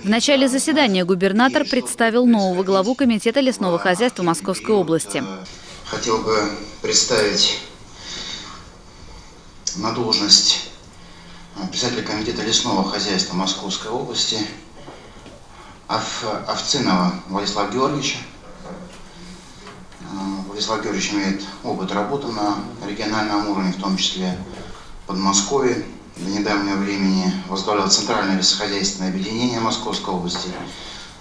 В начале заседания губернатор представил нового главу Комитета лесного хозяйства Московской области. Хотел бы представить на должность председателя Комитета лесного хозяйства Московской области Овцинова Владислава Георгиевича. Владислав Георгиевич имеет опыт работы на региональном уровне, в том числе в Подмосковье. До недавнего времени возглавлял Центральное лесохозяйственное объединение Московской области,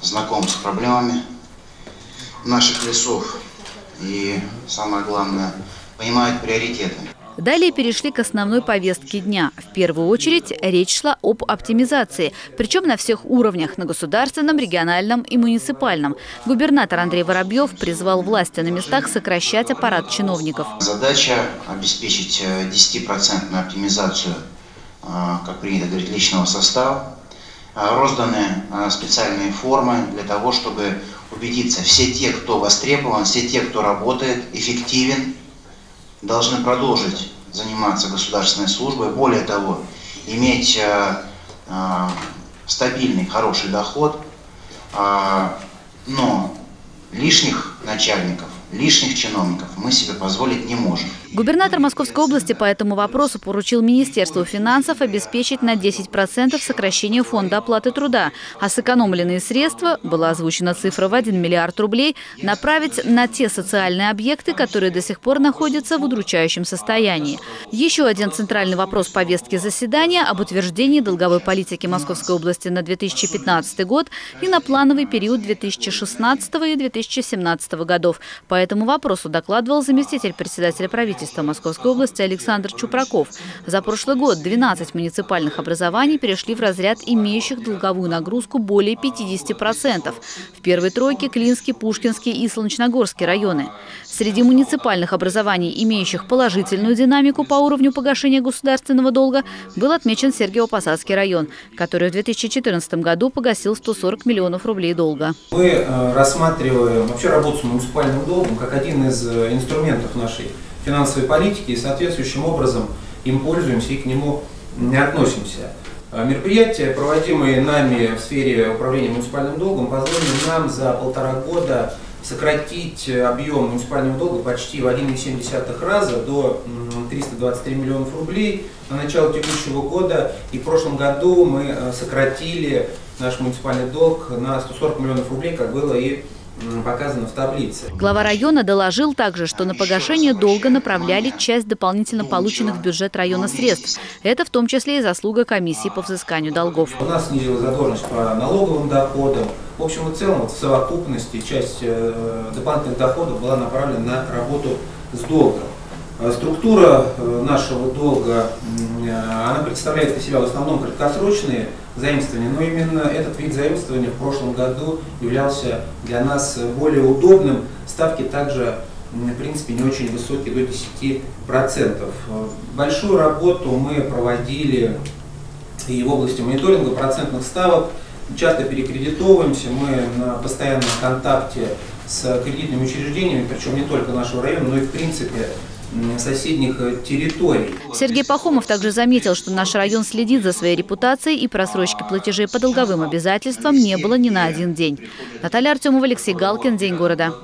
знаком с проблемами наших лесов и, самое главное, понимает приоритеты. Далее перешли к основной повестке дня. В первую очередь речь шла об оптимизации, причем на всех уровнях – на государственном, региональном и муниципальном. Губернатор Андрей Воробьев призвал власти на местах сокращать аппарат чиновников. Задача – обеспечить 10% оптимизацию, как принято говорить, личного состава. Розданы специальные формы для того, чтобы убедиться, все те, кто востребован, все те, кто работает, эффективен, должны продолжить заниматься государственной службой. Более того, иметь стабильный, хороший доход, но лишних начальников, лишних чиновников мы себе позволить не можем. Губернатор Московской области по этому вопросу поручил Министерству финансов обеспечить на 10% сокращение фонда оплаты труда, а сэкономленные средства, была озвучена цифра в 1 миллиард рублей, направить на те социальные объекты, которые до сих пор находятся в удручающем состоянии. Еще один центральный вопрос повестки заседания об утверждении долговой политики Московской области на 2015 год и на плановый период 2016 и 2017 годов. По этому вопросу докладывал заместитель председателя правительства Московской области Александр Чупраков. За прошлый год 12 муниципальных образований перешли в разряд имеющих долговую нагрузку более 50%. В первой тройке Клинский, Пушкинский и Солнечногорский районы. Среди муниципальных образований, имеющих положительную динамику по уровню погашения государственного долга, был отмечен Сергиево-Посадский район, который в 2014 году погасил 140 миллионов рублей долга. Мы рассматриваем вообще работу с муниципальным долгом как один из инструментов нашей финансовой политики и соответствующим образом им пользуемся и к нему не относимся. Мероприятия, проводимые нами в сфере управления муниципальным долгом, позволили нам за 1,5 года сократить объем муниципального долга почти в 1,7 раза до 323 миллионов рублей на начало текущего года. И в прошлом году мы сократили наш муниципальный долг на 140 миллионов рублей, как было и показано в таблице. Глава района доложил также, что на погашение долга направляли часть дополнительно полученных в бюджет района средств. Это в том числе и заслуга комиссии по взысканию долгов. У нас снизилась задолженность по налоговым доходам. В общем и целом, в совокупности часть дополнительных доходов была направлена на работу с долгом. Структура нашего долга, она представляет из себя в основном краткосрочные заимствования, но именно этот вид заимствования в прошлом году являлся для нас более удобным. Ставки также, в принципе, не очень высокие, до 10%. Большую работу мы проводили и в области мониторинга процентных ставок. Часто перекредитовываемся, мы на постоянном контакте с кредитными учреждениями, причем не только нашего района, но и в принципе соседних территорий. Сергей Пахомов также заметил, что наш район следит за своей репутацией и просрочки платежей по долговым обязательствам не было ни на один день. Наталья Артемова, Алексей Галкин. День города.